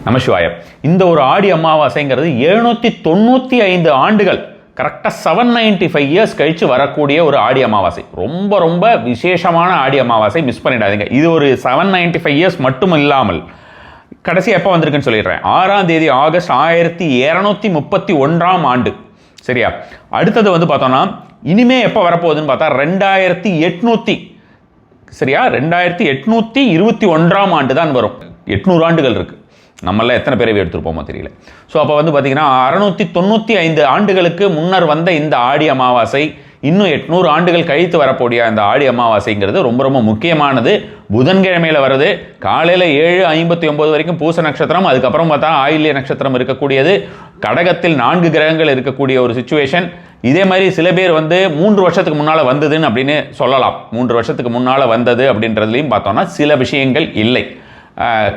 நமசிவாயம். இந்த ஒரு ஆடி அமாவாசைங்கிறது 795 ஆண்டுகள், கரெக்டாக 795 இயர்ஸ் கழித்து வரக்கூடிய ஒரு ஆடி அமாவாசை. ரொம்ப ரொம்ப விசேஷமான ஆடி அமாவாசை, மிஸ் பண்ணிடாதீங்க. இது ஒரு 795 இயர்ஸ் மட்டும் இல்லாமல் கடைசி எப்போ வந்திருக்குன்னு சொல்லிடுறேன். 6ஆம் தேதி ஆகஸ்ட் 1231ஆம் ஆண்டு. சரியா? அடுத்தது வந்து பார்த்தோம்னா இனிமே எப்போ வரப்போகுதுன்னு பார்த்தா 2800, சரியா, 2821ஆம் ஆண்டு தான் வரும். 800 ஆண்டுகள் இருக்குது. நம்மளாம் எத்தனை பேரை எடுத்துருப்போமோ தெரியல. ஸோ அப்போ வந்து பார்த்தீங்கன்னா 695 ஆண்டுகளுக்கு முன்னர் வந்த இந்த ஆடி அமாவாசை இன்னும் 800 ஆண்டுகள் கழித்து வரக்கூடிய அந்த ஆடி அமாவாசைங்கிறது ரொம்ப ரொம்ப முக்கியமானது. புதன்கிழமையில் வருது. காலையில் 7:59 வரைக்கும் பூச நட்சத்திரம், அதுக்கப்புறம் பார்த்தா ஆயில்ய நட்சத்திரம் இருக்கக்கூடியது. கடகத்தில் 4 கிரகங்கள் இருக்கக்கூடிய ஒரு சிச்சுவேஷன். இதே மாதிரி சில பேர் வந்து 3 வருஷத்துக்கு முன்னால் வந்ததுன்னு அப்படின்னு சொல்லலாம். 3 வருஷத்துக்கு முன்னால் வந்தது அப்படின்றதுலையும் பார்த்தோம்னா சில விஷயங்கள் இல்லை.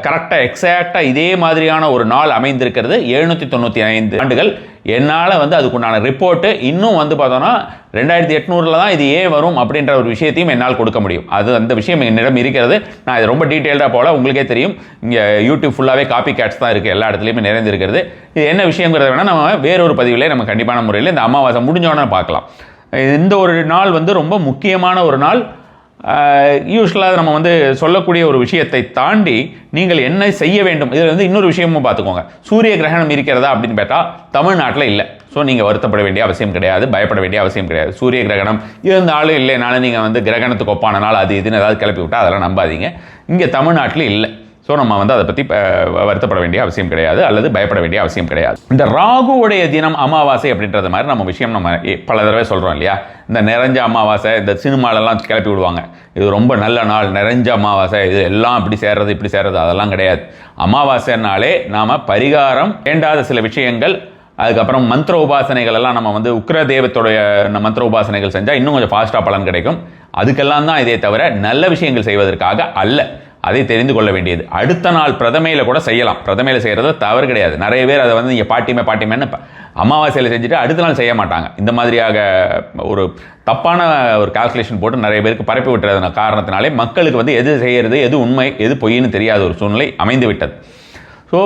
கரெக்டாக எக்ஸாக்டாக இதே மாதிரியான ஒரு நாள் அமைந்திருக்கிறது. 795 ஆண்டுகள். என்னால் வந்து அதுக்குண்டான ரிப்போர்ட்டு இன்னும் வந்து பார்த்தோன்னா 2800 தான் இது ஏன் வரும் அப்படின்ற ஒரு விஷயத்தையும் என்னால் கொடுக்க முடியும். அது அந்த விஷயம் என்னிடம் இருக்கிறது. நான் இது ரொம்ப டீட்டெயில்டாக போல, உங்களுக்கே தெரியும். இங்கே யூடியூப் ஃபுல்லாகவே காப்பி கேட்ஸ் தான் இருக்குது, எல்லா இடத்துலையுமே நிறைந்திருக்கிறது. இது என்ன விஷயங்கிறத வேணால் நம்ம வேறொரு பதிவிலே நம்ம கண்டிப்பான முறையில் இந்த அமாவாசை முடிஞ்சோன்னு பார்க்கலாம். இந்த ஒரு நாள் வந்து ரொம்ப முக்கியமான ஒரு நாள். யூஸ்வலாக நம்ம வந்து சொல்லக்கூடிய ஒரு விஷயத்தை தாண்டி நீங்கள் என்ன செய்ய வேண்டும், இதில் வந்து இன்னொரு விஷயமும் பார்த்துக்கோங்க. சூரிய கிரகணம் இருக்கிறதா அப்படின்னு பார்த்தா தமிழ்நாட்டில் இல்லை. ஸோ நீங்கள் வருத்தப்பட வேண்டிய அவசியம் கிடையாது, பயப்பட வேண்டிய அவசியம் கிடையாது. சூரிய கிரகணம் இருந்தாலும் இல்லைனாலும் நீங்கள் வந்து கிரகணத்துக்கு ஒப்பான நாள் அது இதுன்னு ஏதாவது கிளப்பி விட்டால் அதெல்லாம் நம்பாதீங்க. இங்கே தமிழ்நாட்டில் இல்லை. ஸோ நம்ம வந்து அதை பற்றி வருத்தப்பட வேண்டிய அவசியம் கிடையாது, அல்லது பயப்பட வேண்டிய அவசியம் கிடையாது. இந்த ராகுவுடைய தினம் அமாவாசை அப்படின்றது மாதிரி நம்ம விஷயம் நம்ம பல தடவை சொல்கிறோம் இல்லையா. இந்த நிறைஞ்ச அமாவாசை இந்த சினிமாலெல்லாம் கிளப்பி விடுவாங்க, இது ரொம்ப நல்ல நாள், நிறைஞ்ச அமாவாசை, இது எல்லாம் இப்படி சேர்றது அதெல்லாம் கிடையாது. அமாவாசைனாலே நாம் பரிகாரம் வேண்டாத சில விஷயங்கள், அதுக்கப்புறம் மந்திர உபாசனைகள் எல்லாம் நம்ம வந்து உக்கிர தெய்வத்துடைய மந்திர உபாசனைகள் செஞ்சால் இன்னும் கொஞ்சம் ஃபாஸ்ட்டாக பலன் கிடைக்கும். அதுக்கெல்லாம் தான் இதே தவிர நல்ல விஷயங்கள் செய்வதற்காக அல்ல. அதை தெரிந்து கொள்ள வேண்டியது. அடுத்த நாள் பிரதமையில் கூட செய்யலாம். பிரதமையில் செய்கிறது தவறு கிடையாது. நிறைய பேர் அதை வந்து இங்கே பாட்டிமேன்னு அமாவாசையில் செஞ்சுட்டு அடுத்த நாள் செய்ய மாட்டாங்க. இந்த மாதிரியாக ஒரு தப்பான ஒரு கால்குலேஷன் போட்டு நிறைய பேருக்கு பரப்பி விட்டுறதுன காரணத்தினாலே மக்களுக்கு வந்து எது செய்கிறது, எது உண்மை, எது பொய்ன்னு தெரியாத ஒரு சூழ்நிலை அமைந்து விட்டது. ஸோ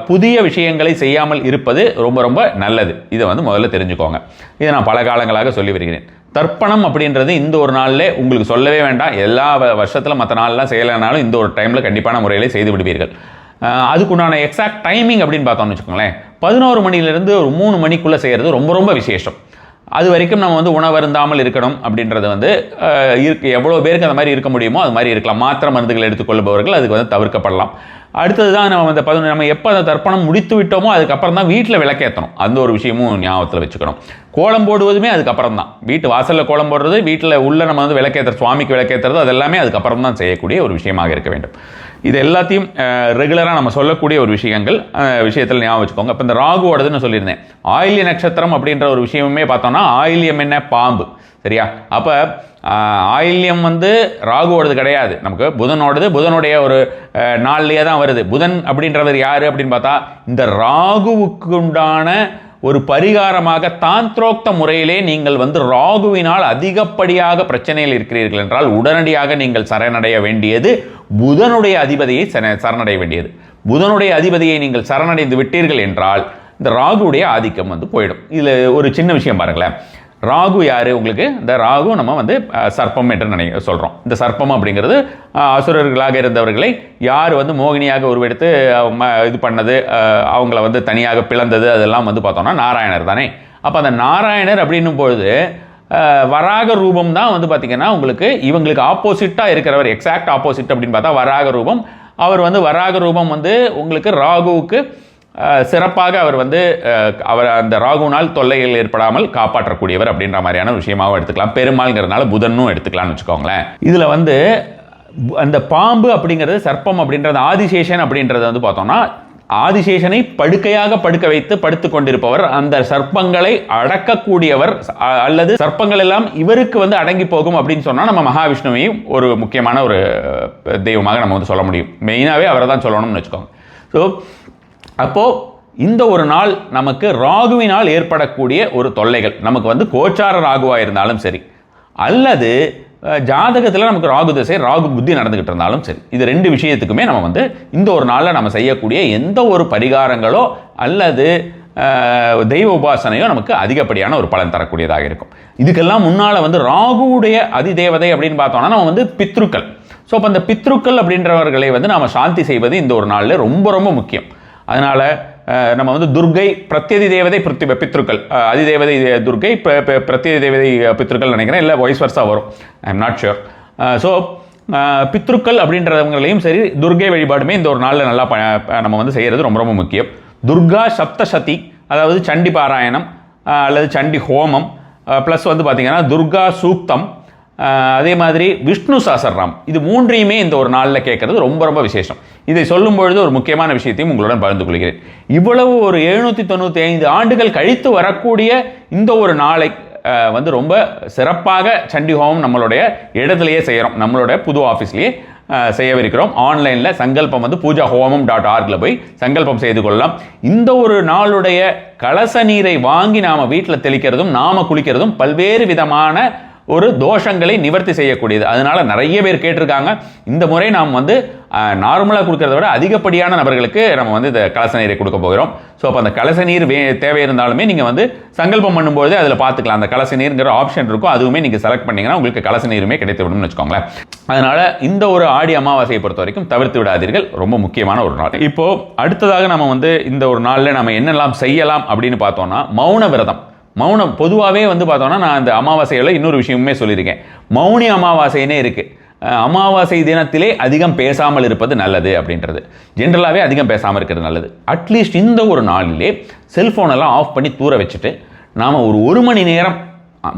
புதிய விஷயங்களை செய்யாமல் இருப்பது ரொம்ப ரொம்ப நல்லது. இதை வந்து முதல்ல தெரிஞ்சுக்கோங்க. இதை நான் பல காலங்களாக சொல்லி வருகிறேன். தர்ப்பணம் அப்படின்றது இந்த ஒரு நாளில் உங்களுக்கு சொல்லவே வேண்டாம். எல்லா வருஷத்தில் மற்ற நாள்லாம் செய்யலைனாலும் இந்த ஒரு டைமில் கண்டிப்பான முறையில் செய்து விடுவீர்கள். அதுக்குண்டான எக்ஸாக்ட் டைமிங் அப்படின்னு பார்த்தோம்னு வச்சுக்கோங்களேன், 11 மணிலேருந்து ஒரு 3 மணிக்குள்ளே செய்கிறது ரொம்ப ரொம்ப விசேஷம். அது வரைக்கும் நம்ம வந்து உணவருந்தாமல் இருக்கணும் அப்படின்றது வந்து எவ்வளோ பேருக்கு அந்த மாதிரி இருக்க முடியுமோ அது மாதிரி இருக்கலாம். மாத்திரை மருந்துகள் எடுத்துக்கொள்பவர்கள் அதுக்கு வந்து தவிர்க்கப்படலாம். அடுத்தது தான் நம்ம வந்து நம்ம எப்போ அந்த தர்ப்பணம் முடித்து விட்டோமோ அதுக்கப்புறம் தான் வீட்டில் விளக்கேற்றணும். அந்த ஒரு விஷயமும் ஞாபகத்தில் வச்சுக்கணும். கோலம் போடுவதுமே அதுக்கப்புறம் தான். வீட்டு வாசலில் கோலம் போடுறது, வீட்டில் உள்ள நம்ம வந்து விளக்கேற்றுறது, சுவாமிக்கு விளக்கேற்றுறது, அது எல்லாமே அதுக்கப்புறம் தான் செய்யக்கூடிய ஒரு விஷயமாக இருக்க வேண்டும். இது எல்லாத்தையும் ரெகுலராக நம்ம சொல்லக்கூடிய ஒரு விஷயத்தில் ஞாபகம் வச்சுக்கோங்க. இப்போ இந்த ராகுவோடதுன்னு சொல்லியிருந்தேன். ஆயில்ய நட்சத்திரம் அப்படின்ற ஒரு விஷயமே பார்த்தோம்னா, ஆயில்யம் என்ன, பாம்பு. சரியா? அப்போ ஆயில்யம் வந்து ராகுவோடது கிடையாது, நமக்கு புதனோடது. புதனுடைய ஒரு நாள்லேயே தான் வருது. புதன் அப்படின்றவர் யார் அப்படின்னு பார்த்தா, இந்த ராகுவுக்கு உண்டான ஒரு பரிகாரமாக தாந்திரோக்த முறையிலே நீங்கள் வந்து ராகுவினால் அதிகப்படியாக பிரச்சனையில் இருக்கிறீர்கள் என்றால் உடனடியாக நீங்கள் சரணடைய வேண்டியது புதனுடைய அதிபதியை சரணடைய வேண்டியது. புதனுடைய அதிபதியை நீங்கள் சரணடைந்து விட்டீர்கள் என்றால் இந்த ராகுவுடைய ஆதிக்கம் வந்து போயிடும். இதில் ஒரு சின்ன விஷயம் பாருங்களேன். ராகு யார் உங்களுக்கு? இந்த ராகு நம்ம வந்து சர்ப்பம் என்று சொல்கிறோம். இந்த சர்ப்பம் அப்படிங்கிறது அசுரர்களாக இருந்தவர்களை யார் வந்து மோகினியாக உருவெடுத்து இது பண்ணது, அவங்கள வந்து தனியாக பிளந்தது, அதெல்லாம் வந்து பார்த்தோம்னா நாராயணர் தானே. அப்போ அந்த நாராயணர் அப்படின்னும் பொழுது வராக ரூபம் தான் வந்து பார்த்திங்கன்னா உங்களுக்கு இவங்களுக்கு ஆப்போசிட்டாக இருக்கிறவர், எக்ஸாக்ட் ஆப்போசிட் அப்படின்னு பார்த்தா வராக ரூபம். அவர் வந்து வராக ரூபம் வந்து உங்களுக்கு ராகுவுக்கு சிறப்பாக அவர் வந்து அவர் அந்த ராகுனால் தொல்லைகள் ஏற்படாமல் காப்பாற்றக்கூடியவர் அப்படின்ற மாதிரியான விஷயமாகவும் எடுத்துக்கலாம். பெருமாள்ங்கிறதுனால புதனும் எடுத்துக்கலாம்னு வச்சுக்கோங்களேன். இதில் வந்து அந்த பாம்பு அப்படிங்கிறது, சர்ப்பம் அப்படின்றது, ஆதிசேஷன் அப்படின்றது வந்து பார்த்தோம்னா ஆதிசேஷனை படுக்கையாக படுக்க வைத்து படுத்து கொண்டிருப்பவர், அந்த சர்ப்பங்களை அடக்கக்கூடியவர், அல்லது சர்ப்பங்கள் எல்லாம் இவருக்கு வந்து அடங்கி போகும் அப்படின்னு சொன்னால் நம்ம மகாவிஷ்ணுவையும் ஒரு முக்கியமான ஒரு தெய்வமாக நம்ம வந்து சொல்ல முடியும். மெயினாகவே அவரை தான் சொல்லணும்னு வச்சுக்கோங்க. ஸோ அப்போது இந்த ஒரு நாள் நமக்கு ராகுவினால் ஏற்படக்கூடிய ஒரு தொல்லைகள், நமக்கு வந்து கோச்சார ராகுவாக இருந்தாலும் சரி, அல்லது ஜாதகத்தில் நமக்கு ராகு திசை ராகு புத்தி நடந்துகிட்டு இருந்தாலும் சரி, இது ரெண்டு விஷயத்துக்குமே நம்ம வந்து இந்த ஒரு நாளில் நம்ம செய்யக்கூடிய எந்த ஒரு பரிகாரங்களோ அல்லது தெய்வ உபாசனையோ நமக்கு அதிகப்படியான ஒரு பலன் தரக்கூடியதாக இருக்கும். இதுக்கெல்லாம் முன்னால் வந்து ராகுவுடைய அதிதேவதை அப்படின்னு பார்த்தோம்னா நம்ம வந்து பித்ருக்கள். ஸோ அப்போ அந்த பித்ருக்கள் அப்படின்றவர்களை வந்து நாம் சாந்தி செய்வது இந்த ஒரு நாளில் ரொம்ப ரொம்ப முக்கியம். அதனால் நம்ம வந்து துர்கை பிரத்யதி தேவதை பித்ருக்கள், அதிதேவதை துர்கை பிரத்யதி தேவதை பித்ருக்கள் நினைக்கிறேன், இல்லை வாய்ஸ் வர்ஸாக வரும், I am not sure. So பித்ருக்கள் அப்படின்றவங்களையும் சரி துர்கை வழிபாடுமே இந்த ஒரு நாளில் நல்லா நம்ம வந்து செய்கிறது ரொம்ப ரொம்ப முக்கியம். துர்கா சப்தசதி, அதாவது சண்டி பாராயணம் அல்லது சண்டி ஹோமம், ப்ளஸ் வந்து பார்த்திங்கன்னா துர்கா சூக்தம், அதே மாதிரி விஷ்ணு சஹஸ்ரநாமம், இது மூன்றையுமே இந்த ஒரு நாளில் கேட்கறது ரொம்ப ரொம்ப விசேஷம். இதை சொல்லும் பொழுது ஒரு முக்கியமான விஷயத்தையும் உங்களுடன் பகிர்ந்து கொள்கிறேன். இவ்வளவு ஒரு 795 ஆண்டுகள் கழித்து வரக்கூடிய இந்த ஒரு நாளை வந்து ரொம்ப சிறப்பாக சண்டி ஹோமம் நம்மளுடைய இடத்துலையே செய்கிறோம், நம்மளோட புது ஆஃபீஸ்லேயே செய்யவிருக்கிறோம். ஆன்லைனில் சங்கல்பம் வந்து பூஜா ஹோமம் .org போய் சங்கல்பம் செய்து கொள்ளலாம். இந்த ஒரு நாளுடைய கலச நீரை வாங்கி நாம் வீட்டில் தெளிக்கிறதும் நாம குளிக்கிறதும் பல்வேறு விதமான ஒரு தோஷங்களை நிவர்த்தி செய்யக்கூடியது. அதனால நிறைய பேர் கேட்டிருக்காங்க. இந்த முறை நாம் வந்து நார்மலாக கொடுக்கறத விட அதிகப்படியான நபர்களுக்கு நம்ம வந்து இந்த கலச நீரை கொடுக்க போகிறோம். ஸோ அப்போ அந்த கலச நீர் தேவை இருந்தாலுமே நீங்கள் வந்து சங்கல்பம் பண்ணும்போது அதில் பார்த்துக்கலாம். அந்த கலச நீருங்கிற ஆப்ஷன் இருக்கும், அதுவுமே நீங்கள் செலக்ட் பண்ணிங்கன்னா உங்களுக்கு கலச நீருமே கிடைத்து விடும்னு வச்சுக்கோங்களேன். அதனால் இந்த ஒரு ஆடி அமாவாசையை பொறுத்த வரைக்கும் தவிர்த்து விடாதீர்கள், ரொம்ப முக்கியமான ஒரு நாள். இப்போது அடுத்ததாக நம்ம வந்து இந்த ஒரு நாளில் நம்ம என்னெல்லாம் செய்யலாம் அப்படின்னு பார்த்தோம்னா, மௌன விரதம். மௌனம் பொதுவாகவே வந்து பார்த்தோன்னா, நான் அந்த அமாவாசையில் இன்னொரு விஷயமுமே சொல்லியிருக்கேன், மௌனி அமாவாசைன்னே இருக்குது. அமாவாசை தினத்திலே அதிகம் பேசாமல் இருப்பது நல்லது அப்படின்றது. ஜென்ரலாகவே அதிகம் பேசாமல் இருக்கிறது நல்லது. அட்லீஸ்ட் இந்த ஒரு நாளிலே செல்ஃபோனெல்லாம் ஆஃப் பண்ணி தூர வச்சுட்டு நாம் ஒரு மணி நேரம்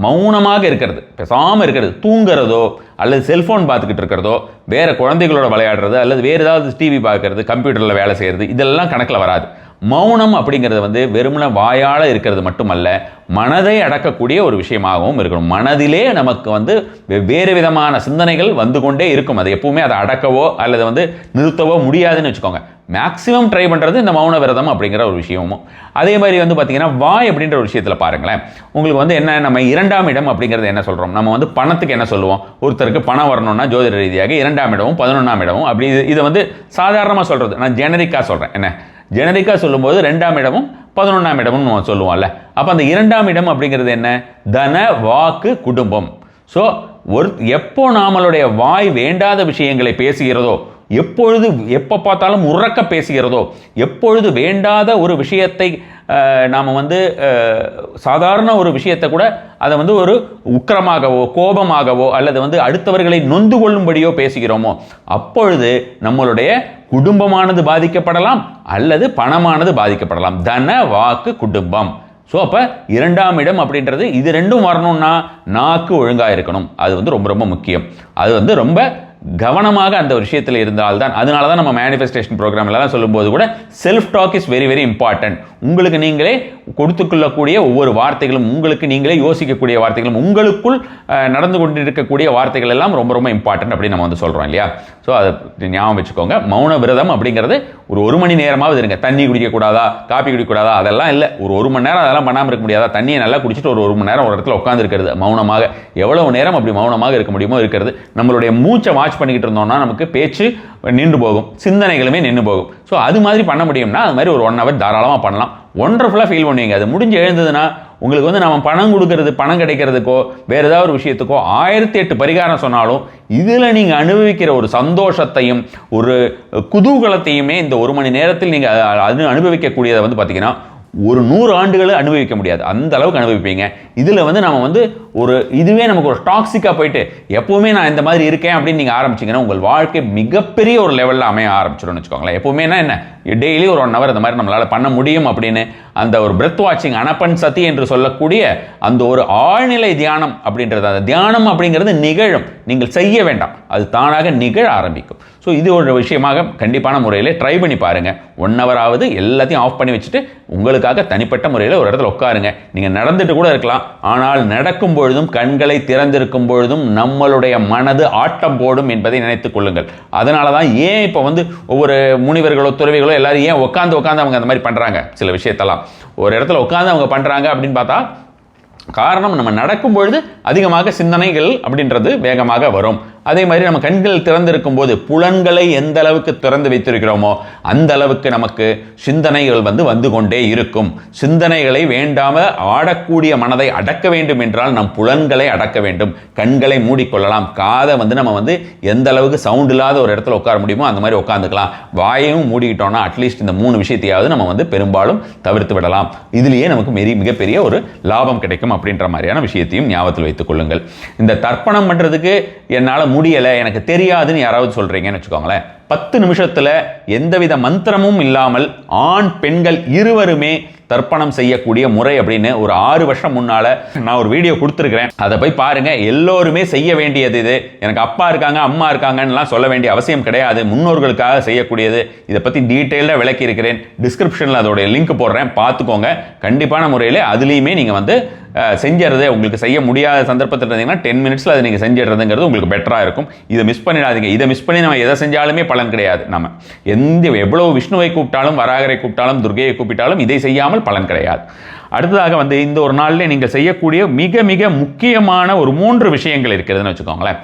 மௌனமாக இருக்கிறது, பேசாமல் இருக்கிறது, தூங்குறதோ அல்லது செல்ஃபோன் பார்த்துக்கிட்டு இருக்கிறதோ, வேறு குழந்தைகளோட விளையாடுறது அல்லது வேறு ஏதாவது டிவி பார்க்கறது, கம்ப்யூட்டரில் வேலை செய்கிறது, இதெல்லாம் கணக்கில் வராது. மௌனம் அப்படிங்கிறது வந்து வெறுமன வாயால் இருக்கிறது மட்டுமல்ல, மனதை அடக்கக்கூடிய ஒரு விஷயமாகவும் இருக்கணும். மனதிலே நமக்கு வந்து வெவ்வேறு விதமான சிந்தனைகள் வந்து கொண்டே இருக்கும். அது எப்பவுமே அதை அடக்கவோ அல்லது வந்து நிறுத்தவோ முடியாதுன்னு வச்சுக்கோங்க. மேக்ஸிமம் ட்ரை பண்ணுறது இந்த மௌன விரதம் அப்படிங்கிற ஒரு விஷயமும். அதே மாதிரி வந்து பார்த்தீங்கன்னா வாய் அப்படின்ற ஒரு விஷயத்தில் பாருங்களேன், உங்களுக்கு வந்து என்ன, நம்ம 2ஆம் இடம் அப்படிங்கிறது என்ன சொல்கிறோம், நம்ம வந்து பணத்துக்கு என்ன சொல்லுவோம், ஒருத்தருக்கு பணம் வரணும்னா ஜோதிட ரீதியாக 2ஆம் இடமும் 11ஆம் இடமும் அப்படி இதை வந்து சாதாரணமாக சொல்கிறது, நான் ஜெனரிக்காக சொல்கிறேன். என்ன ஜெனரிக்காக சொல்லும்போது 2ஆம் இடமும் 11ஆம் இடமும் நம்ம சொல்லுவோம்ல. அப்போ அந்த 2ஆம் இடம் அப்படிங்கிறது என்ன, தன வாக்கு குடும்பம். ஸோ எப்போ நாமளுடைய வாய் வேண்டாத விஷயங்களை பேசுகிறதோ, எப்போ பார்த்தாலும் உறக்க பேசுகிறதோ, எப்பொழுது வேண்டாத ஒரு விஷயத்தை நாம் வந்து சாதாரண ஒரு விஷயத்தை கூட அதை வந்து ஒரு உக்கிரமாகவோ கோபமாகவோ அல்லது வந்து அடுத்தவர்களை நொந்து கொள்ளும்படியோ பேசுகிறோமோ, அப்பொழுது நம்மளுடைய குடும்பமானது பாதிக்கப்படலாம் அல்லது பணமானது பாதிக்கப்படலாம். தன வாக்கு குடும்பம். ஸோ அப்போ 2ஆம் இடம் அப்படின்றது இது ரெண்டும் வரணும்னா நாக்கு ஒழுங்காக இருக்கணும். அது வந்து ரொம்ப ரொம்ப முக்கியம். அது வந்து ரொம்ப கவனமாக அந்த விஷயத்தில் இருந்தால்தான். அதனால தான் நம்ம மேனிஃபெஸ்டேஷன் ப்ரோக்ராம் எல்லாம் சொல்லும்போது கூட self talk is very very important. உங்களுக்கு நீங்களே கொடுத்துக்கொள்ளக்கூடிய ஒவ்வொரு வார்த்தைகளும், உங்களுக்கு நீங்களே யோசிக்கக்கூடிய வார்த்தைகளும், உங்களுக்குள் நடந்து கொண்டிருக்கக்கூடிய வார்த்தைகள் எல்லாம் ரொம்ப ரொம்ப இம்பார்ட்டன்ட் அப்படின்னு நம்ம வந்து சொல்கிறோம் இல்லையா. ஸோ அதை ஞாபகம் வச்சுக்கோங்க. மௌன விரதம் அப்படிங்கிறது ஒரு மணி நேரமாவது இருங்க. தண்ணி குடிக்கக்கூடாதா, காப்பி குடிக்கக்கூடாதா, அதெல்லாம் இல்லை. ஒரு மணி நேரம் அதெல்லாம் பண்ணாமல் இருக்க முடியாதா, தண்ணியை நல்லா குடிச்சிட்டு ஒரு மணி நேரம் ஒரு இடத்துல உட்காந்து இருக்கிறது மௌனமாக. எவ்வளவு நேரம் அப்படி மௌனமாக இருக்க முடியுமோ இருக்கிறது. நம்மளுடைய மூச்சை வாட்ச் பண்ணிக்கிட்டு இருந்தோம்னா நமக்கு பேச்சு நின்று போகும், சிந்தனைகளுமே நின்று போகும். ஸோ அது மாதிரி பண்ண முடியும்னா அது மாதிரி ஒரு 1 hour தாராளமாக பண்ணலாம். ஒண்டர்ஃபுல்லாக ஃபீல் பண்ணுவீங்க. அது முடிஞ்சு எழுந்ததுன்னா உங்களுக்கு வந்து நம்ம பணம் கொடுக்கறது, பணம் கிடைக்கிறதுக்கோ வேறு ஏதாவது ஒரு விஷயத்துக்கோ 1008 பரிகாரம் சொன்னாலும் இதில் நீங்கள் அனுபவிக்கிற ஒரு சந்தோஷத்தையும் ஒரு குதூகலத்தையுமே இந்த 1 மணி நேரத்தில் நீங்கள் அனுபவிக்கக்கூடியதை வந்து பார்த்தீங்கன்னா ஒரு 100 ஆண்டுகளை அனுபவிக்க முடியாது, அந்த அளவுக்கு அனுபவிப்பீங்க. இதில் வந்து நம்ம வந்து இதுவே நமக்கு ஒரு டாக்ஸிக்காக போயிட்டு எப்போவுமே நான் இந்த மாதிரி இருக்கேன் அப்படின்னு நீங்கள் ஆரம்பிச்சிங்கன்னா உங்கள் வாழ்க்கை மிகப்பெரிய ஒரு லெவலில் அமைய ஆரம்பிச்சிடும்னு வச்சுக்கோங்களேன். எப்போவுமே என்ன டெய்லி ஒரு 1 hour இந்த மாதிரி நம்மளால் பண்ண முடியும் அப்படின்னு அந்த ஒரு பிரெத் வாட்சிங், அனப்பன் சதி என்று சொல்லக்கூடிய அந்த ஒரு ஆழ்நிலை தியானம் அப்படின்றது, அந்த தியானம் அப்படிங்கிறது நிகழும், நீங்கள் செய்ய வேண்டாம், அது தானாக நிகழ ஆரம்பிக்கும். ஸோ இது ஒரு விஷயமாக கண்டிப்பான முறையில் ட்ரை பண்ணி பாருங்கள். 1 hour ஆவது எல்லாத்தையும் ஆஃப் பண்ணி வச்சுட்டு உங்களுக்காக தனிப்பட்ட முறையில் ஒரு இடத்துல உட்காருங்க. நீங்கள் நடந்துட்டு கூட இருக்கலாம், ஆனால் நடக்கும் பொழுதும் கண்களை திறந்திருக்கும் பொழுதும் நம்மளுடைய மனது ஆட்டம் போடும் என்பதை நினைத்துக் கொள்ளுங்கள். அதனால தான் ஏன் இப்போ வந்து ஒவ்வொரு முனிவர்களோ துறவிகளோ எல்லாரும் ஏன் உட்காந்து அவங்க அந்த மாதிரி பண்ணுறாங்க, சில விஷயத்தெல்லாம் ஒரு இடத்துல உட்காந்து அவங்க பண்ணுறாங்க அப்படின்னு பார்த்தா காரணம், நம்ம நடக்கும் பொழுது அதிகமாக சிந்தனைகள் அப்படின்றது வேகமாக வரும். அதே மாதிரி நம்ம கண்கள் திறந்திருக்கும் போது புலன்களை எந்த அளவுக்கு திறந்து வைத்திருக்கிறோமோ அந்த அளவுக்கு நமக்கு சிந்தனைகள் வந்து கொண்டே இருக்கும். சிந்தனைகளை வேண்டாம ஆடக்கூடிய மனதை அடக்க வேண்டும் என்றால் நம் புலன்களை அடக்க வேண்டும். கண்களை மூடிக்கொள்ளலாம். காதை நம்ம எந்த அளவுக்கு சவுண்ட் இல்லாத ஒரு இடத்துல உட்கார முடியுமோ அந்த மாதிரி உட்காந்துக்கலாம். வாயையும் மூடிக்கிட்டோம்னா அட்லீஸ்ட் இந்த 3 விஷயத்தையாவது நம்ம பெரும்பாலும் தவிர்த்து விடலாம். இதுலேயே நமக்கு மிகப்பெரிய ஒரு லாபம் கிடைக்கும் அப்படின்ற மாதிரியான விஷயத்தையும் ஞாபகத்தில் வைத்துக் கொள்ளுங்கள். இந்த தர்ப்பணம் பண்றதுக்கு என்னால் முடியலை, எனக்கு தெரியாதுன்னு யாராவது சொல்றீங்கன்னு வச்சுக்கோங்களேன், 10 நிமிஷத்துல எந்தவித மந்திரமும் இல்லாமல் ஆண் பெண்கள் இருவருமே தர்ப்பணம் செய்யக்கூடிய முறை அப்படின்னு ஒரு 6 வருஷம் முன்னால நான் ஒரு வீடியோ கொடுத்துருக்கிறேன். அதை போய் பாருங்க. எல்லோருமே செய்ய வேண்டியது இது. எனக்கு அப்பா இருக்காங்க அம்மா இருக்காங்கன்னு சொல்ல வேண்டிய அவசியம் கிடையாது. முன்னோர்களுக்காக செய்யக்கூடியது. இதை பத்தி டீட்டெயிலாக விளக்கி இருக்கிறேன். டிஸ்கிரிப்ஷனில் அதோடைய லிங்க் போடுறேன், பார்த்துக்கோங்க. கண்டிப்பான முறையில் அதுலேயுமே நீங்கள் செஞ்சிடறது. உங்களுக்கு செய்ய முடியாத சந்தர்ப்பத்தில் இருந்தீங்கன்னா 10 மினிட்ஸில் அதை நீங்கள் செஞ்சிடுறதுங்கிறது உங்களுக்கு பெட்டராக இருக்கும். இதை மிஸ் பண்ணிடாதீங்க. இதை மிஸ் பண்ணி நம்ம எதை செஞ்சாலுமே பலன் கிடையாது. நம்ம எவ்வளவு விஷ்ணுவை கூப்பிட்டாலும் வராகரை கூப்பிட்டாலும் துர்கையை கூப்பிட்டாலும் இதை செய்யாமல் பலன் கிடையாது. அடுத்ததாக இந்த ஒரு நாளில் நீங்கள் செய்யக்கூடிய மிக மிக முக்கியமான ஒரு 3 விஷயங்கள் இருக்கிறதுன்னு வச்சுக்கோங்களேன்.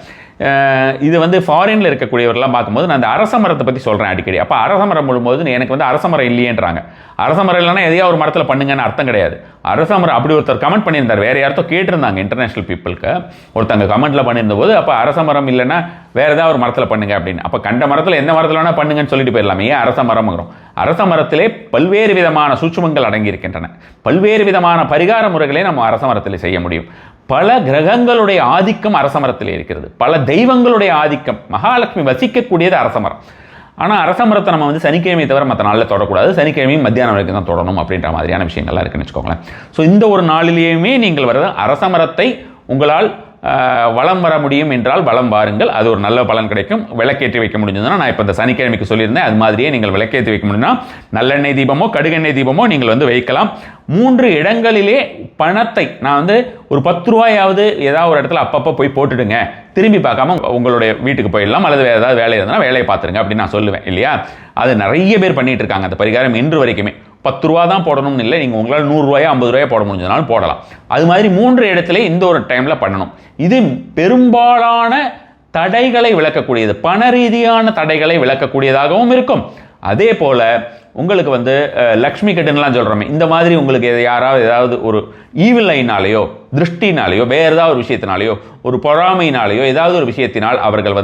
இது ஃபாரின்ல இருக்கக்கூடியவர்கள்லாம் பார்க்கும்போது நான் அந்த அரசமரத்தை பற்றி சொல்கிறேன் அடிக்கடி. அப்போ அரசமரம் போடும்போது எனக்கு அரசமரம் இல்லையேன்றாங்க. அரசமரம் இல்லைன்னா எதையா ஒரு மரத்தில் பண்ணுங்கன்னு அர்த்தம் கிடையாது. அரசமரம் அப்படி ஒருத்தர் கமெண்ட் பண்ணியிருந்தார். வேறு யார்த்தோ கேட்டிருந்தாங்க இன்டர்நேஷனல் பீப்புளுக்கு. ஒருத்தங்க கமெண்ட்டில் பண்ணியிருந்த போது அப்போ அரசமரம் இல்லைன்னா வேறு ஏதாவது ஒரு மரத்தில் பண்ணுங்க அப்படின்னு. அப்போ கண்ட மரத்தில் எந்த மரத்தில் வேணால் பண்ணுங்கன்னு சொல்லிட்டு போயிடலாமே. ஏன் அரசமரம்ங்கிறோம்? அரசமரத்திலே பல்வேறு விதமான சூட்சுமங்கள் அடங்கி இருக்கின்றன. பல்வேறு விதமான பரிகார முறைகளை நம்ம அரசமரத்தில் செய்ய முடியும். பல கிரகங்களுடைய ஆதிக்கம் அரசமரத்தில் இருக்கிறது. பல தெய்வங்களுடைய ஆதிக்கம். மகாலட்சுமி வசிக்கக்கூடியது அரசமரம். ஆனால் அரசமரத்தை நம்ம சனிக்கிழமை தவிர மற்ற நாளில் தொடக்கூடாது. சனிக்கிழமையும் மத்தியானம் வரைக்கும் தான் தொடணும் அப்படின்ற மாதிரியான விஷயங்கள்லாம் இருக்குன்னு வச்சுக்கோங்களேன். ஸோ இந்த ஒரு நாளிலேயுமே நீங்கள் வர அரசமரத்தை உங்களால் வளம் வர முடியும் என்றால் வளம் வாருங்கள். அது ஒரு நல்ல பலன் கிடைக்கும். விளக்கேற்றி வைக்க முடிஞ்சதுன்னா, நான் இப்போ இந்த சனிக்கிழமைக்கு சொல்லியிருந்தேன், அது மாதிரியே நீங்கள் விளக்கேற்றி வைக்க முடியும்னா நல்லெண்ணெய் தீபமோ கடுகெண்ணெய் தீபமோ நீங்கள் வைக்கலாம். 3 இடங்களிலே பணத்தை நான் ஒரு 10 ரூபாயாவது ஏதாவது ஒரு இடத்துல அப்பப்போ போய் போட்டுடுங்க. திரும்பி பார்க்காம உங்களுடைய வீட்டுக்கு போயிடலாம். அல்லது வேறு ஏதாவது வேலை இருந்தால் வேலையை பார்த்துருங்க அப்படின்னு நான் சொல்லுவேன் இல்லையா. அது நிறைய பேர் பண்ணிட்டு இருக்காங்க. அந்த பரிகாரம் இன்று வரைக்குமே 10 ரூபா தான் போடணும்னு இல்லை. நீங்கள் உங்களால் 100 ரூபாயோ 50 ரூபாயோ போட முடிஞ்சதுனாலும் போடலாம். அது மாதிரி 3 இடத்துல இந்த ஒரு டைமில் பண்ணணும். இது பெரும்பாலான தடைகளை விளக்கக்கூடியது. பண ரீதியான தடைகளை விளக்கக்கூடியதாகவும் இருக்கும். அதே போல் உங்களுக்கு லக்ஷ்மி கட்டுன்னெலாம் சொல்கிறோமே, இந்த மாதிரி உங்களுக்கு யாராவது ஏதாவது ஒரு ஈவில் ஐனாலேயோ திருஷ்டினாலேயோ வேறு ஏதாவது ஒரு விஷயத்தினாலேயோ ஒரு பொறாமையினாலேயோ ஏதாவது ஒரு விஷயத்தினால் அவர்கள்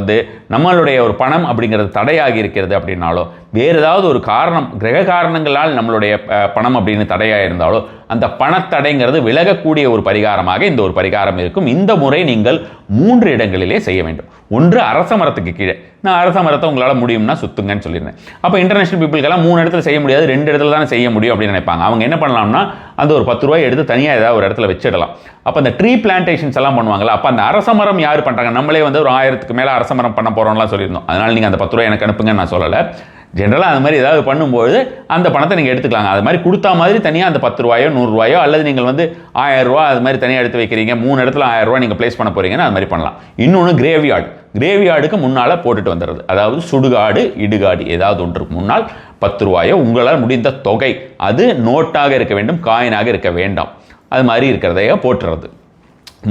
நம்மளுடைய ஒரு பணம் அப்படிங்கிறது தடையாகி இருக்கிறது அப்படின்னாலோ, வேறு ஏதாவது ஒரு காரணம் கிரக காரணங்களால் நம்மளுடைய பணம் அப்படின்னு தடையாக இருந்தாலோ அந்த பணத்தடைங்கிறது விலகக்கூடிய ஒரு பரிகாரமாக இந்த ஒரு பரிகாரம் இருக்கும். இந்த முறை நீங்கள் 3 இடங்களிலே செய்ய வேண்டும். ஒன்று அரச மரத்துக்கு கீழே. நான் அரச மரத்தை உங்களால் முடியும்னா சுத்துங்கன்னு சொல்லியிருந்தேன். அப்போ இன்டர்நேஷனல் பீப்புளுக்கெல்லாம் 3 இடத்துல செய்ய முடியாது, 2 இடத்துல தானே செய்ய முடியும் அப்படின்னு நினைப்பாங்க. அவங்க என்ன பண்ணலாம்னா அந்த ஒரு 10 ரூபாய் எடுத்து தனியாக ஏதாவது ஒரு இடத்துல வச்சிடலாம். அப்போ அந்த ட்ரீ பிளான்டேஷன்ஸ் எல்லாம் பண்ணுவாங்களா, அப்போ அந்த அரச மரம் யார் பண்ணுறாங்க? நம்மளே ஒரு 1000க்கு மேலே அரச மரம் பண்ண போகிறோம்லாம் சொல்லியிருந்தோம். அதனால் நீங்கள் அந்த 10 ரூபாய் எனக்கு அனுப்புங்கன்னு நான் சொல்லலை. ஜென்ரலாக அது மாதிரி ஏதாவது பண்ணும்போது அந்த பணத்தை நீங்கள் எடுத்துக்கலாங்க. அது மாதிரி கொடுத்தா மாதிரி தனியாக அந்த 10 ரூபாயோ 100 ரூபாயோ அல்லது நீங்கள் 1000 ரூபா அது மாதிரி தனியாக எடுத்து வைக்கிறீங்க, 3 இடத்துல 1000 ரூபா நீங்கள் பிளேஸ் பண்ண போகிறீங்கன்னா அது மாதிரி பண்ணலாம். இன்னொன்று கிரேவியார்டுக்கு முன்னால் போட்டுட்டு வந்துடுறது. அதாவது சுடுகாடு இடுகாடு ஏதாவது ஒன்றுக்கு முன்னால் 10 ரூபாயோ உங்களால் முடிந்த தொகை, அது நோட்டாக இருக்க வேண்டும், காயினாக இருக்க வேண்டாம், அது மாதிரி இருக்கிறதையே போட்டுறது.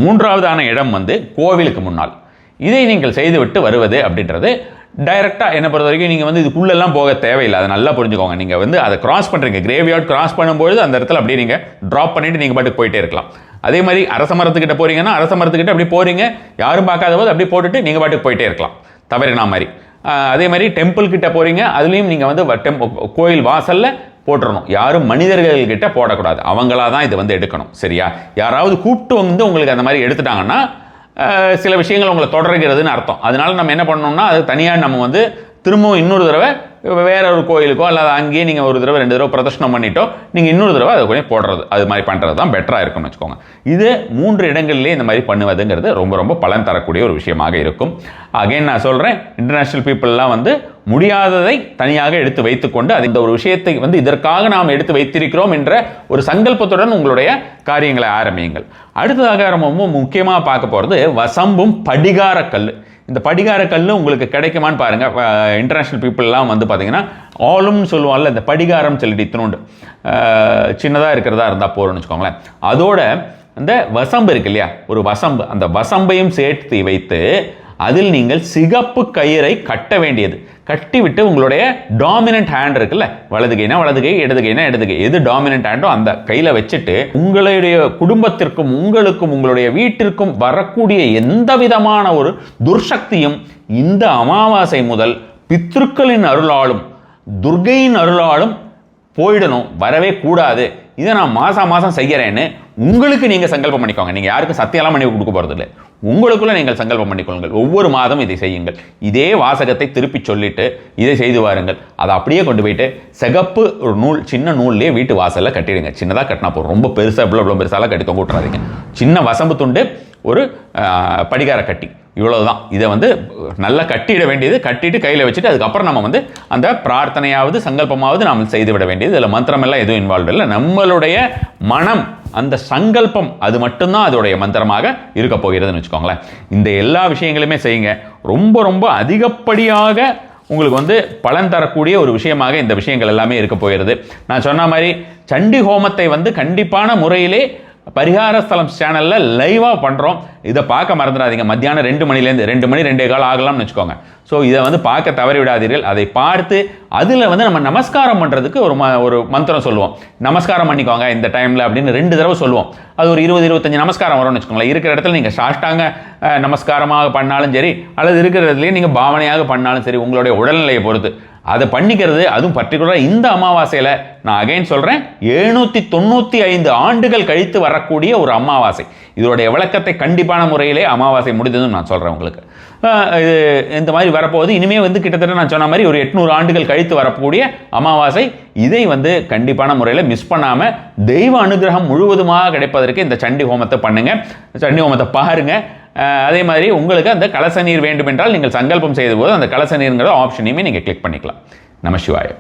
3வதான இடம் கோவிலுக்கு முன்னால். இதை நீங்கள் செய்துவிட்டு வருவது அப்படின்றது டைரெக்டாக என்னை பொறுத்த வரைக்கும் நீங்கள் இதுக்குள்ளெல்லாம் போக தேவையில்லை. அதை நல்லா புரிஞ்சுக்கோங்க. நீங்கள் அதை கிராஸ் பண்ணுறீங்க, கிரேவியார்ட் கிராஸ் பண்ணும்போது அந்த இடத்துல அப்படியே நீங்கள் ட்ராப் பண்ணிவிட்டு நீங்கள் பாட்டுக்கு போயிட்டே இருக்கலாம். அதே மாதிரி அரச மரத்துக்கிட்ட போகிறீங்கன்னா அரச மரத்துக்கிட்ட அப்படி போகிறீங்க, யாரும் பார்க்காத போது அப்படி போட்டுட்டு நீங்கள் பாட்டுக்கு போயிட்டே இருக்கலாம், தவறினா மாதிரி. அதே மாதிரி டெம்பிள் கிட்ட போகிறீங்க, அதுலேயும் நீங்கள் கோயில் வாசலில் போட்டுறணும். யாரும் மனிதர்கள்கிட்ட போடக்கூடாது, அவங்களா தான் இது எடுக்கணும். சரியா? யாராவது கூப்பிட்டு உங்களுக்கு அந்த மாதிரி எடுத்துட்டாங்கன்னா சில விஷயங்கள் உங்களை தொடர்கிறதுன்னு அர்த்தம். அதனால நம்ம என்ன பண்ணணும்னா அது தனியாக நம்ம திரும்பவும் இன்னொரு தடவை வேற ஒரு கோயிலுக்கோ அல்லது அங்கேயே நீங்கள் ஒரு தடவை 2 தடவை பிரதர்ஷனம் பண்ணிட்டோ நீங்கள் இன்னொரு தடவை அதை கொஞ்சம் போடுறது, அது மாதிரி பண்ணுறது தான் பெட்டராக இருக்கும்னு வச்சுக்கோங்க. இது 3 இடங்கள்லேயே இந்த மாதிரி பண்ணுவதுங்கிறது ரொம்ப ரொம்ப பலன் தரக்கூடிய ஒரு விஷயமாக இருக்கும். அகைன் நான் சொல்கிறேன், இன்டர்நேஷ்னல் பீப்புளெலாம் முடியாததை தனியாக எடுத்து வைத்துக்கொண்டு அது இந்த ஒரு விஷயத்தை இதற்காக நாம் எடுத்து வைத்திருக்கிறோம் என்ற ஒரு சங்கல்பத்துடன் உங்களுடைய காரியங்களை ஆரம்பியுங்கள். அடுத்ததாக ரொம்ப முக்கியமாக பார்க்க போகிறது வசம்பும் படிகார கல். இந்த படிகார கல் உங்களுக்கு கிடைக்குமான்னு பாருங்கள். இன்டர்நேஷ்னல் பீப்புளெலாம் பார்த்தீங்கன்னா ஆளும்னு சொல்லுவாங்கல்ல, இந்த படிகாரம் சொல்லிட்டு இத்தினோண்டு சின்னதாக இருக்கிறதா இருந்தால் போகிறோன்னு வச்சுக்கோங்களேன். அதோட அந்த வசம்பு இருக்கு இல்லையா, ஒரு வசம்பு, அந்த வசம்பையும் சேர்த்து வைத்து அதில் நீங்கள் சிகப்பு கயிறை கட்ட வேண்டியது. கட்டிவிட்டு உங்களுடைய டாமினன்ட் ஹேண்ட் இருக்குல்ல, வலது கைனா வலது கை, இடது கைனா இடது கை, எது டாமினன்ட் ஹேண்டோ அந்த கையில் வச்சுட்டு உங்களுடைய குடும்பத்திற்கும் உங்களுக்கும் உங்களுடைய வீட்டிற்கும் வரக்கூடிய எந்த விதமான ஒரு துர்சக்தியும் இந்த அமாவாசை முதல் பித்ருக்களின் அருளாலும் துர்கையின் அருளாலும் போயிடணும், வரவே கூடாது. இதை நான் மாதம் செய்கிறேன்னு உங்களுக்கு நீங்கள் சங்கல்பம் பண்ணிக்கோங்க. நீங்கள் யாருக்கும் சத்தியெல்லாம் பண்ணி கொடுக்க போகிறது இல்லை, உங்களுக்குள்ள நீங்கள் சங்கல்பம் பண்ணிக்கொள்ளுங்கள். ஒவ்வொரு மாதம் இதை செய்யுங்கள். இதே வாசகத்தை திருப்பி சொல்லிட்டு இதை செய்து வாருங்கள். அதை அப்படியே கொண்டு போயிட்டு சிகப்பு ஒரு நூல், சின்ன நூல்லையே வீட்டு வாசலில் கட்டிடுங்க. சின்னதாக கட்டினா போதும், ரொம்ப பெருசாக இவ்வளோ பெருசாலாம் கட்டி தொங்க விட்டுறாதீங்க. சின்ன வசம்பு துண்டு, ஒரு படிகார கட்டி, இவ்வளவுதான். இதை நல்லா கட்டிட வேண்டியது. கட்டிட்டு கையில் வச்சுட்டு அதுக்கப்புறம் நம்ம அந்த பிரார்த்தனையாவது சங்கல்பமாவது நாம் செய்து விட வேண்டியது. இதில் மந்திரமெல்லாம் எதுவும் இன்வால்வ் இல்லை. நம்மளுடைய மனம், அந்த சங்கல்பம், அது மட்டும்தான் அதோடைய மந்திரமாக இருக்க போகிறதுன்னு வச்சுக்கோங்களேன். இந்த எல்லா விஷயங்களுமே செய்யுங்க. ரொம்ப ரொம்ப அதிகப்படியாக உங்களுக்கு பலன் தரக்கூடிய ஒரு விஷயமாக இந்த விஷயங்கள் எல்லாமே இருக்க போகிறது. நான் சொன்ன மாதிரி சண்டி ஹோமத்தை கண்டிப்பான முறையிலே பரிகார ஸ்தலம் சேனலில் லைவாக பண்ணுறோம். இதை பார்க்க மறந்துடாதீங்க. மத்தியானம் 2 மணிலேருந்து 2 மணி 2 கால் ஆகலாம்னு வச்சுக்கோங்க. ஸோ இதை பார்க்க தவறி விடாதீர்கள். அதை பார்த்து அதில் நம்ம நமஸ்காரம் பண்ணுறதுக்கு ஒரு மந்திரம் சொல்லுவோம். நமஸ்காரம் பண்ணிக்கோங்க இந்த டைமில் அப்படின்னு 2 தடவை சொல்லுவோம். அது ஒரு 20-25 நமஸ்காரம் வரும்னு வச்சுக்கோங்களேன். இருக்கிற இடத்துல நீங்கள் சாஷ்டாங்க நமஸ்காரமாக பண்ணாலும் சரி, அல்லது இருக்கிற இடத்துலையே நீங்கள் பாவனையாக பண்ணாலும் சரி, உங்களுடைய உடல்நிலையை பொறுத்து அதை பண்ணிக்கிறது. அதுவும் பர்டிகுலராக இந்த அமாவாசையில் நான் அகைன் சொல்கிறேன், 795 ஆண்டுகள் கழித்து வரக்கூடிய ஒரு அமாவாசை. இதோடைய விளக்கத்தை கண்டிப்பான முறையிலே அமாவாசை முடிந்ததுன்னு நான் சொல்கிறேன் உங்களுக்கு. இது இந்த மாதிரி வரப்போகுது. இனிமேல் கிட்டத்தட்ட நான் சொன்ன மாதிரி ஒரு 800 ஆண்டுகள் கழித்து வரக்கூடிய அமாவாசை. இதை கண்டிப்பான முறையில் மிஸ் பண்ணாமல் தெய்வ அனுகிரகம் முழுவதுமாக கிடைப்பதற்கு இந்த சண்டி ஹோமத்தை பண்ணுங்கள். சண்டி ஹோமத்தை பாருங்கள். அதே மாதிரி உங்களுக்கு அந்த கலச நீர் வேண்டும் என்றால் நீங்கள் சங்கல்பம் செய்த போது அந்த கலச நீருங்கிற ஆப்ஷனையுமே நீங்கள் கிளிக் பண்ணிக்கலாம். நம சிவாய.